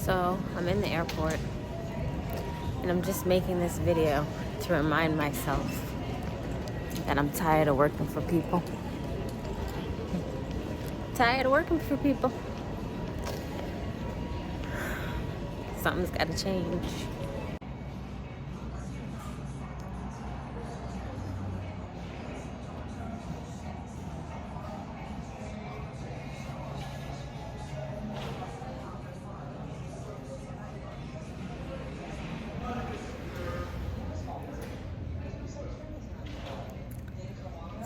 So I'm in the airport and I'm just making this video to remind myself that I'm tired of working for people. Tired of working for people. Something's got to change.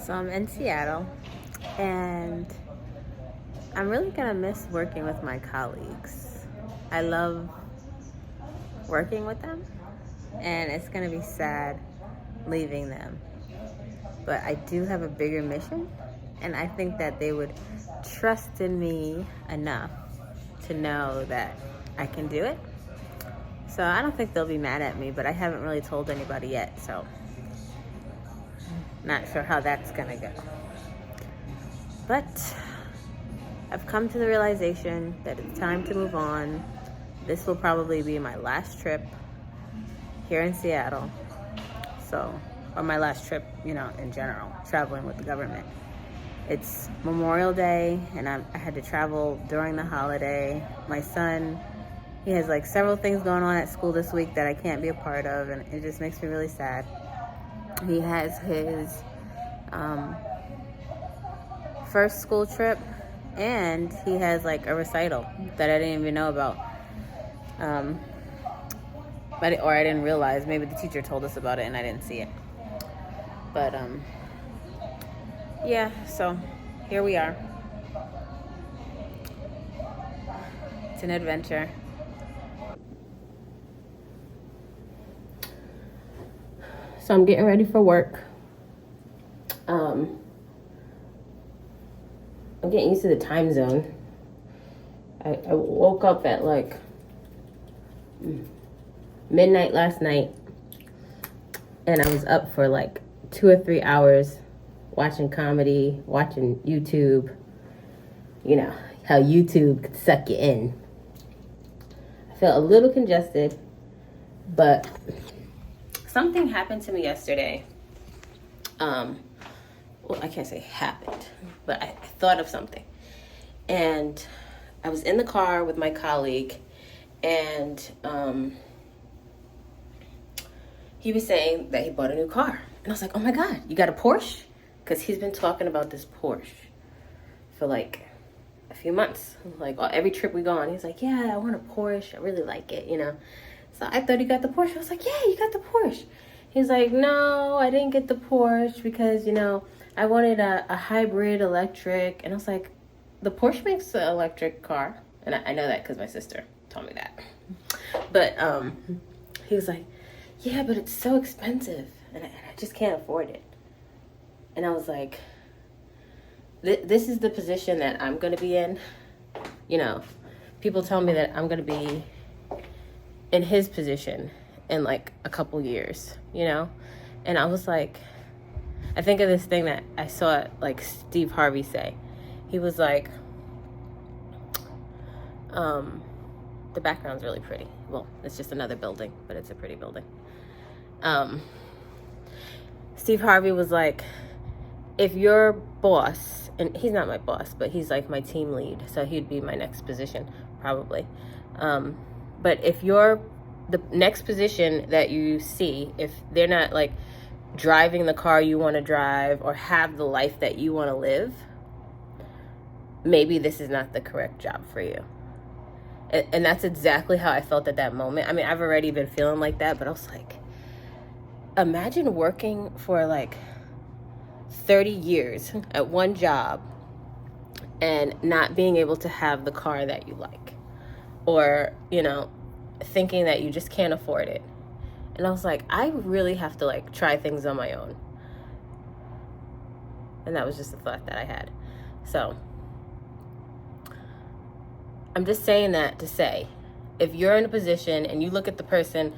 So I'm in Seattle, and I'm really gonna miss working with my colleagues. I love working with them, and it's gonna be sad leaving them. But I do have a bigger mission, and I think that they would trust in me enough to know that I can do it. So I don't think they'll be mad at me, but I haven't really told anybody yet, so not sure how that's gonna go. But I've come to the realization that it's time to move on. This will probably be my last trip here in Seattle. Or my last trip, in general, traveling with the government. It's Memorial Day, and I had to travel during the holiday. My son, he has several things going on at school this week that I can't be a part of, and it just makes me really sad. He has his first school trip, and he has a recital that I didn't even know about. I didn't realize. Maybe the teacher told us about it and I didn't see it. But yeah, so here we are. It's an adventure. So I'm getting ready for work. I'm getting used to the time zone. I woke up at midnight last night, and I was up for 2 or 3 hours watching comedy, watching YouTube. You know how YouTube could suck you in. I felt a little congested, but something happened to me yesterday. Well, I can't say happened, but I thought of something. And I was in the car with my colleague, and he was saying that he bought a new car. And I was like, oh my God, you got a Porsche? Because he's been talking about this Porsche for a few months. Every trip we go on, he's like, yeah, I want a Porsche. I really like it, So I thought he got the Porsche. I was like, yeah, you got the Porsche. He's like, no, I didn't get the Porsche because, I wanted a hybrid electric. And I was like, the Porsche makes an electric car. And I know that because my sister told me that. But he was like, yeah, but it's so expensive. And I just can't afford it. And I was like, this is the position that I'm going to be in. People tell me that I'm going to be in his position in a couple years, And I was like, I think of this thing that I saw Steve Harvey say. He was like, the background's really pretty. Well, it's just another building, but it's a pretty building. Steve Harvey was like, if your boss, and he's not my boss, but he's my team lead, so he'd be my next position, probably. But if the next position that you see, if they're not driving the car you want to drive or have the life that you want to live, maybe this is not the correct job for you. And that's exactly how I felt at that moment. I mean, I've already been feeling like that, but I was like, imagine working for 30 years at one job and not being able to have the car that you like, or, thinking that you just can't afford it. And I was like, I really have to try things on my own. And that was just the thought that I had. So I'm just saying that to say, if you're in a position and you look at the person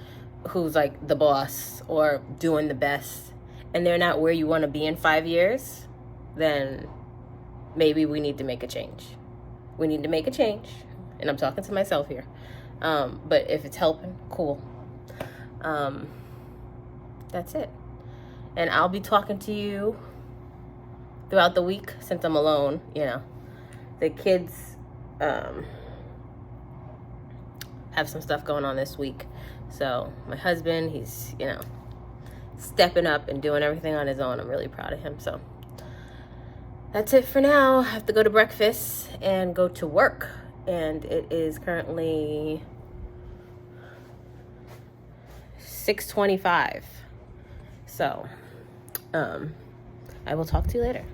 who's the boss or doing the best, and they're not where you want to be in 5 years, then maybe we need to make a change. We need to make a change. And I'm talking to myself here. But if it's helping, cool. That's it. And I'll be talking to you throughout the week since I'm alone. The kids have some stuff going on this week. So my husband, he's, stepping up and doing everything on his own. I'm really proud of him. So that's it for now. I have to go to breakfast and go to work. And it is currently 6:25. So, I will talk to you later.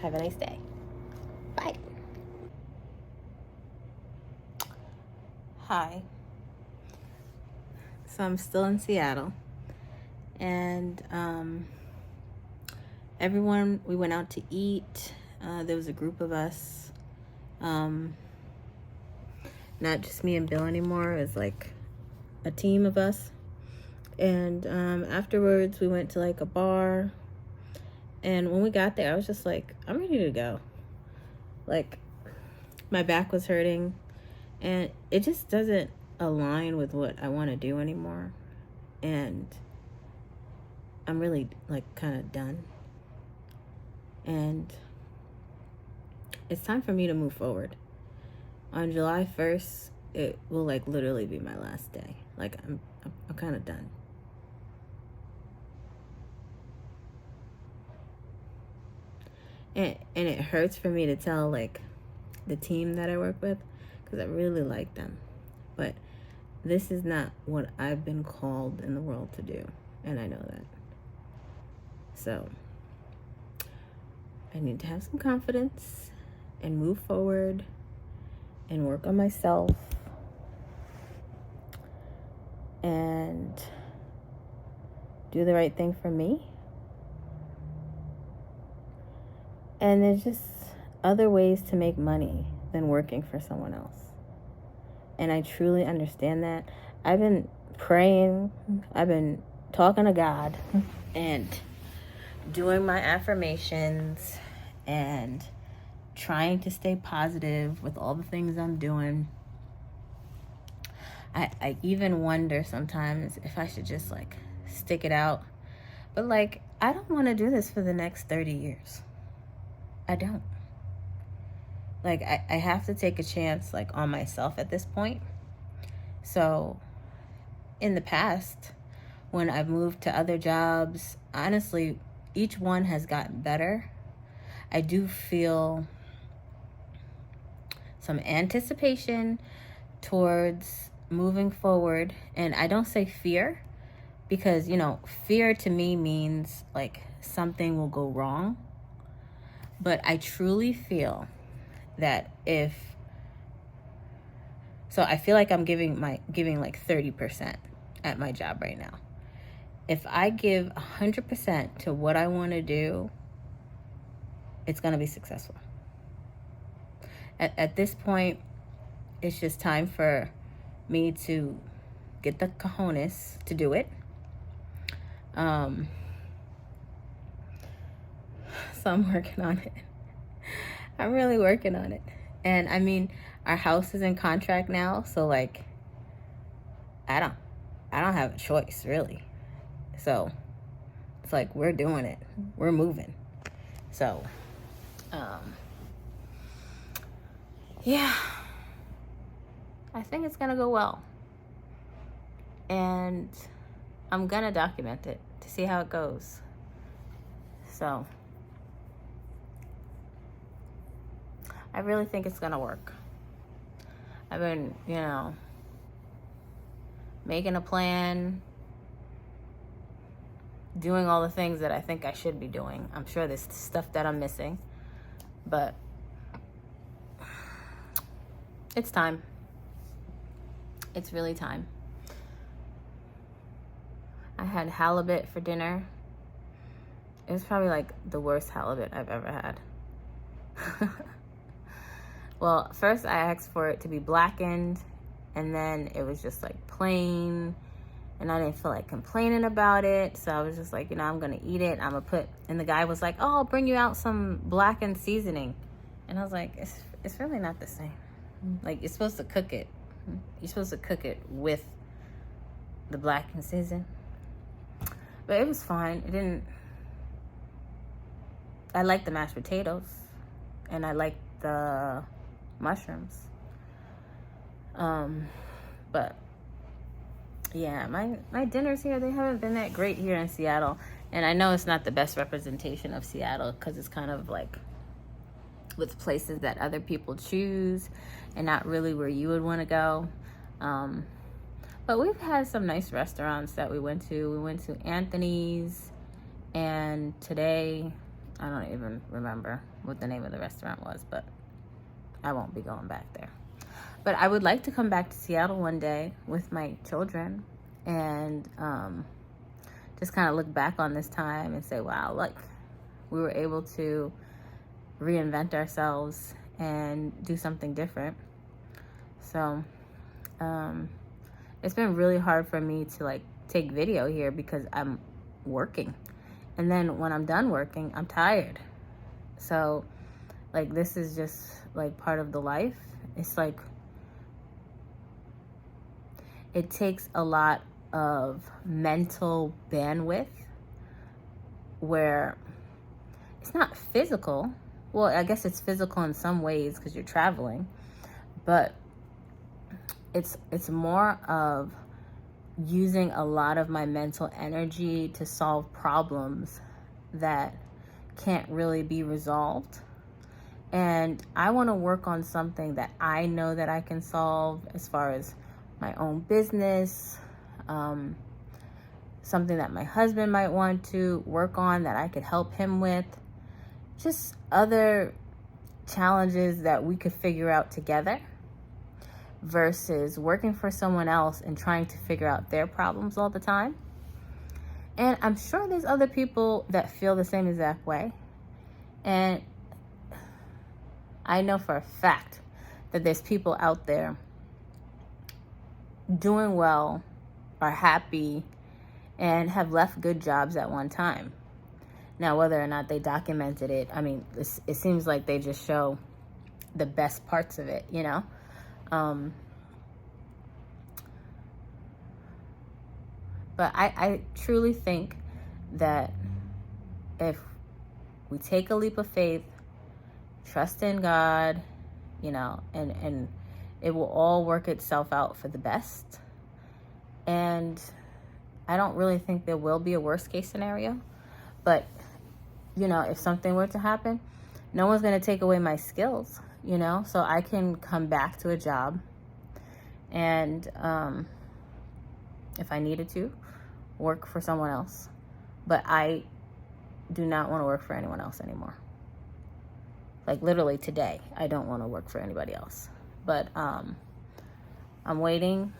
Have a nice day. Bye. Hi. So I'm still in Seattle. And everyone, we went out to eat. There was a group of us. Not just me and Bill anymore. It was like a team of us. And afterwards, we went to like a bar. And when we got there, I was just like, I'm ready to go. Like, my back was hurting. And it just doesn't align with what I want to do anymore. And I'm really, like, kind of done. And it's time for me to move forward. On July 1st, it will, like, literally be my last day. Like, I'm kind of done. And it hurts for me to tell, like, the team that I work with, because I really like them. But this is not what I've been called in the world to do. And I know that. So I need to have some confidence and move forward and work on myself and do the right thing for me. And there's just other ways to make money than working for someone else. And I truly understand that. I've been praying, I've been talking to God and doing my affirmations and trying to stay positive with all the things I'm doing. I even wonder sometimes if I should just like stick it out. But like, I don't want to do this for the next 30 years. I don't. Like, I have to take a chance like on myself at this point. So in the past, when I've moved to other jobs, honestly, each one has gotten better. I do feel some anticipation towards moving forward. And I don't say fear because, fear to me means like something will go wrong. But I truly feel that I feel like I'm giving like 30% at my job right now. If I give 100% to what I want to do, it's going to be successful. At this point, it's just time for me to get the cojones to do it. So I'm working on it. I'm really working on it. And I mean, our house is in contract now, so like I don't have a choice really. So it's like we're doing it. We're moving. So yeah. I think it's gonna go well. And I'm gonna document it to see how it goes. So I really think it's gonna work. I've been, making a plan, doing all the things that I think I should be doing. I'm sure there's stuff that I'm missing, but it's time. It's really time. I had halibut for dinner. It was probably like the worst halibut I've ever had. Well, first I asked for it to be blackened, and then it was just like plain, and I didn't feel like complaining about it. So I was just like, I'm gonna eat it. And the guy was like, oh, I'll bring you out some blackened seasoning. And I was like, it's really not the same. Like, you're supposed to cook it. You're supposed to cook it with the blackened season. But it was fine. It didn't... I liked the mashed potatoes. And I liked the mushrooms. But yeah, my dinners here, they haven't been that great here in Seattle. And I know it's not the best representation of Seattle because it's kind of like with places that other people choose and not really where you would want to go. But we've had some nice restaurants that we went to. We went to Anthony's, and today, I don't even remember what the name of the restaurant was, but I won't be going back there. But I would like to come back to Seattle one day with my children and just kind of look back on this time and say, wow, look, we were able to reinvent ourselves and do something different. So it's been really hard for me to like take video here because I'm working. And then when I'm done working, I'm tired. So like this is just like part of the life. It's like it takes a lot of mental bandwidth where it's not physical. Well, I guess it's physical in some ways because you're traveling, but it's more of using a lot of my mental energy to solve problems that can't really be resolved. And I want to work on something that I know that I can solve as far as my own business, something that my husband might want to work on that I could help him with, just other challenges that we could figure out together versus working for someone else and trying to figure out their problems all the time. And I'm sure there's other people that feel the same exact way. And I know for a fact that there's people out there doing well, are happy, and have left good jobs at one time. Now, whether or not they documented it, I mean, it seems like they just show the best parts of it, you know? But I truly think that if we take a leap of faith, trust in God, you know, and it will all work itself out for the best. And I don't really think there will be a worst case scenario. But, you know, if something were to happen, no one's going to take away my skills, you know, so I can come back to a job and if I needed to, work for someone else. But I do not want to work for anyone else anymore. Like literally today, I don't want to work for anybody else. But I'm waiting,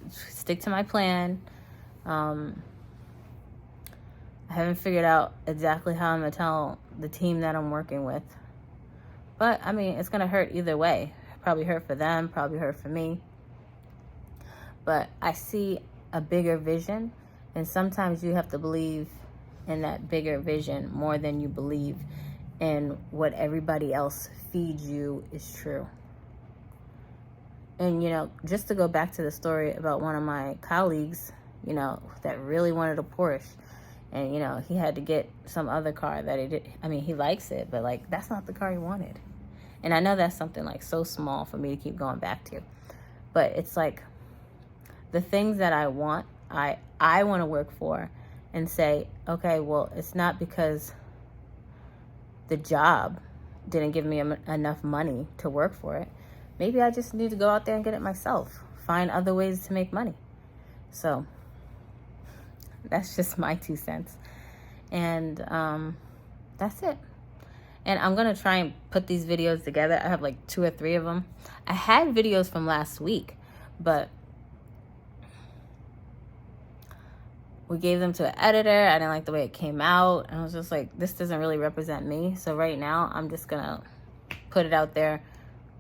stick to my plan. I haven't figured out exactly how I'm going to tell the team that I'm working with. But, I mean, it's going to hurt either way. Probably hurt for them, probably hurt for me. But I see a bigger vision. And sometimes you have to believe in that bigger vision more than you believe in what everybody else feeds you is true. And, you know, just to go back to the story about one of my colleagues, you know, that really wanted a Porsche. And, you know, he had to get some other car that he did. I mean, he likes it, but, like, that's not the car he wanted. And I know that's something, like, so small for me to keep going back to. But it's, like, the things that I want, I want to work for and say, okay, well, it's not because the job didn't give me enough money to work for it. Maybe I just need to go out there and get it myself. Find other ways to make money. So that's just my 2 cents. And that's it. And I'm going to try and put these videos together. I have like 2 or 3 of them. I had videos from last week, but we gave them to an editor. I didn't like the way it came out. And I was just like, this doesn't really represent me. So right now, I'm just going to put it out there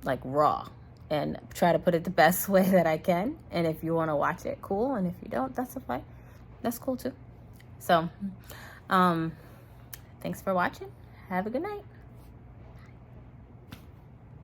like raw and try to put it the best way that I can. And if you want to watch it, cool. And if you don't, that's fine. That's cool too. So, thanks for watching. Have a good night.